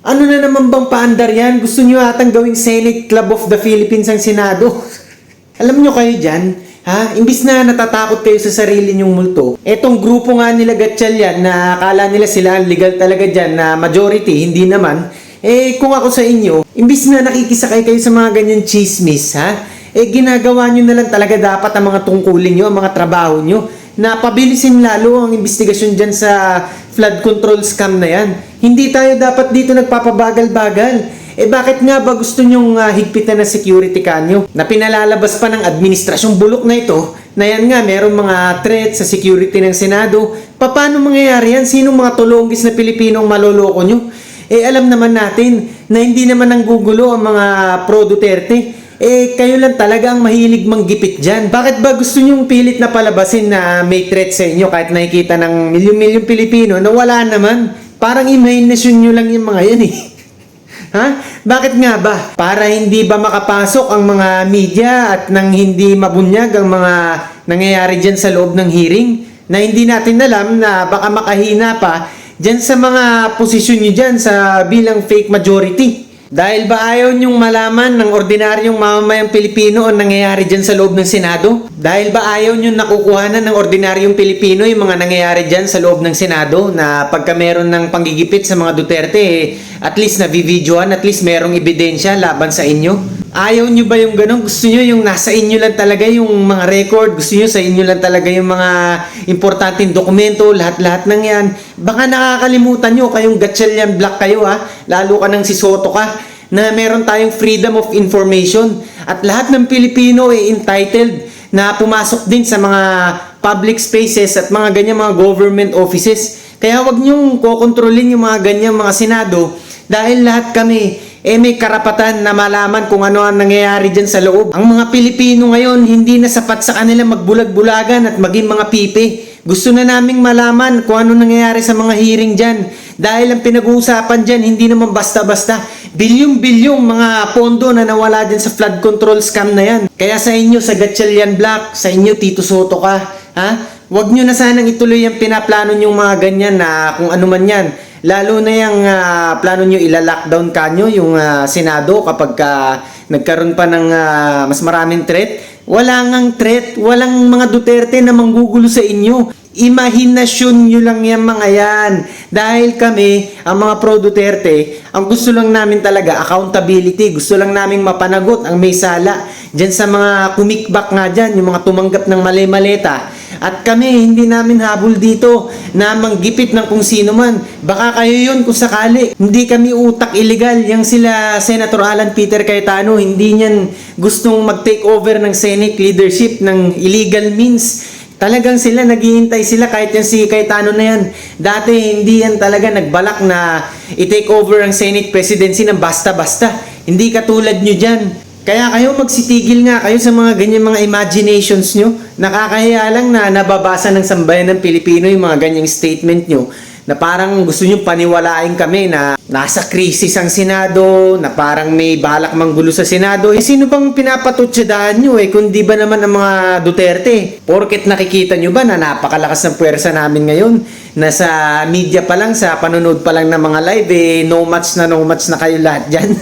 Ano na naman bang paandar yan? Gusto nyo atang gawing Senate Club of the Philippines ang Senado? Alam nyo kayo dyan, ha? Imbis na natatakot kayo sa sarili nyong multo, etong grupo nga nila Gatchalian na akala nila sila ang legal talaga dyan na majority, hindi naman. Kung ako sa inyo, imbis na nakikisakay kayo sa mga ganyan chismis, ha? Ginagawa nyo na lang talaga dapat ang mga tungkulin nyo, ang mga trabaho nyo, na pabilisin lalo ang investigasyon dyan sa flood control scam na yan. Hindi tayo dapat dito nagpapabagal-bagal. Bakit nga ba gusto nyong higpitan ng security kanyo? Na pinalalabas pa ng administrasyong bulok na ito, na yan nga, merong mga threat sa security ng Senado. Paano mangyayari yan? Sinong mga tulonggis na Pilipinong maloloko nyo? Alam naman natin na hindi naman nanggugulo ang mga pro-Duterte. Kayo lang talaga ang mahilig manggipit dyan. Bakit ba gusto nyong pilit na palabasin na may threat sa inyo kahit nakikita ng milyon-milyong Pilipino na wala naman? Parang imahinasyon nyo lang yung mga yan Ha? Bakit nga ba? Para hindi ba makapasok ang mga media at nang hindi mabunyag ang mga nangyayari dyan sa loob ng hearing? Na hindi natin alam na baka makahina pa dyan sa mga posisyon nyo dyan sa bilang fake majority. Dahil ba ayaw nyong malaman ng ordinaryong mamamayang Pilipino ang nangyayari dyan sa loob ng Senado? Dahil ba ayaw nyong nakukuhanan ng ordinaryong Pilipino yung mga nangyayari dyan sa loob ng Senado na pagka meron ng panggigipit sa mga Duterte, at least nabibidyoan, at least merong ebidensya laban sa inyo? Ayaw nyo ba yung ganun? Gusto nyo yung nasa inyo lang talaga yung mga record? Gusto nyo sa inyo lang talaga yung mga importanteng dokumento? Lahat-lahat ng yan. Baka nakakalimutan nyo, kayong Gatchalian Black kayo lalo ka ng si Soto ka, na meron tayong freedom of information. At lahat ng Pilipino entitled na pumasok din sa mga public spaces at mga ganyan mga government offices. Kaya wag nyong kokontrolin yung mga ganyan mga Senado dahil lahat kami may karapatan na malaman kung ano ang nangyayari dyan sa loob. Ang mga Pilipino ngayon, hindi na sapat sa kanila magbulag-bulagan at maging mga pipi. Gusto na naming malaman kung ano nangyayari sa mga hearing dyan. Dahil ang pinag-uusapan dyan, hindi naman basta-basta. Bilyong-bilyong mga pondo na nawala dyan sa flood control scam na yan. Kaya sa inyo, sa Gatchalian Black, sa inyo, Tito Soto ka, Huwag nyo na sanang ituloy yung pinaplano nyong mga ganyan na kung ano man yan. Lalo na yung plano nyo ila-lockdown kanyo yung Senado kapag nagkaroon pa ng mas maraming threat. Wala ngang threat, walang mga Duterte na manggugulo sa inyo. Imahinasyon nyo lang yan mga yan. Dahil kami, ang mga pro-Duterte, ang gusto lang namin talaga, accountability. Gusto lang namin mapanagot ang may sala. Diyan sa mga kumikbak nga dyan, yung mga tumanggap ng mali-maleta. At kami, hindi namin habol dito na manggipit ng kung sino man. Baka kayo yun kung sakali. Hindi kami utak illegal. Yang sila Senator Alan Peter Cayetano, hindi niyan gustong mag-take over ng Senate leadership ng illegal means. Talagang sila, naghihintay sila kahit yan si Cayetano na yan. Dati hindi yan talaga nagbalak na i-take over ang Senate presidency ng basta-basta. Hindi katulad nyo dyan. Kaya kayo magsitigil nga kayo sa mga ganyan mga imaginations nyo. Nakakahiya lang na nababasa ng sambayan ng Pilipino yung mga ganyang statement nyo na parang gusto nyo paniwalain kami na nasa krisis ang Senado, na parang may balak manggulo sa Senado. Sino bang pinapatutsadahan nyo kundi ba naman ang mga Duterte? Porket nakikita nyo ba na napakalakas ng puwersa namin ngayon? Nasa media pa lang, sa panonood pa lang ng mga live, no match na kayo lahat dyan.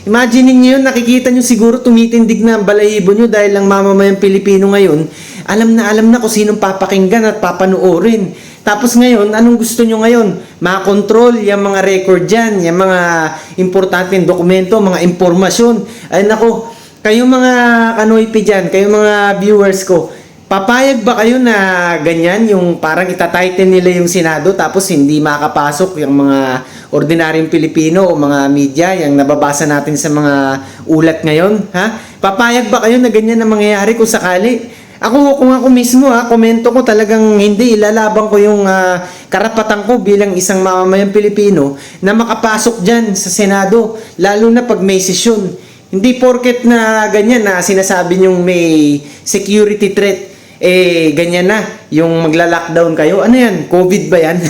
Imagine niyo yun, nakikita nyo siguro tumitindig na ang balahibo nyo dahil lang mamamayang Pilipino ngayon, alam na kung sinong papakinggan at papanoorin. Tapos ngayon, anong gusto nyo ngayon? Makontrol yung mga record dyan, yung mga importanteng dokumento, mga impormasyon. Ay nako, kayo mga kanoypi dyan, kayo mga viewers ko, papayag ba kayo na ganyan, yung parang itatitle nila yung Senado tapos hindi makapasok yung mga ordinaryong Pilipino o mga media, yung nababasa natin sa mga ulat ngayon? Papayag ba kayo na ganyan na mangyayari kung sakali? Kung ako mismo, komento ko talagang hindi, ilalaban ko yung karapatan ko bilang isang mamamayang Pilipino na makapasok dyan sa Senado, lalo na pag may sesyon. Hindi porket na ganyan na sinasabi nyong may security threat, ganyan na, yung magla-lockdown kayo. Ano yan? COVID ba yan?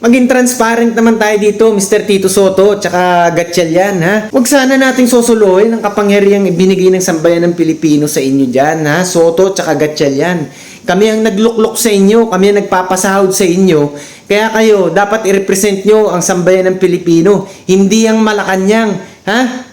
Maging transparent naman tayo dito, Mr. Tito Soto, tsaka Gatchalian, Huwag sana nating sosolohin ang kapangyarihang ibinigay ng sambayan ng Pilipino sa inyo dyan, Soto, tsaka Gatchalian. Kami ang nagluklok sa inyo, kami ang nagpapasahod sa inyo. Kaya kayo, dapat i-represent nyo ang sambayan ng Pilipino, hindi ang Malacanang. Ha?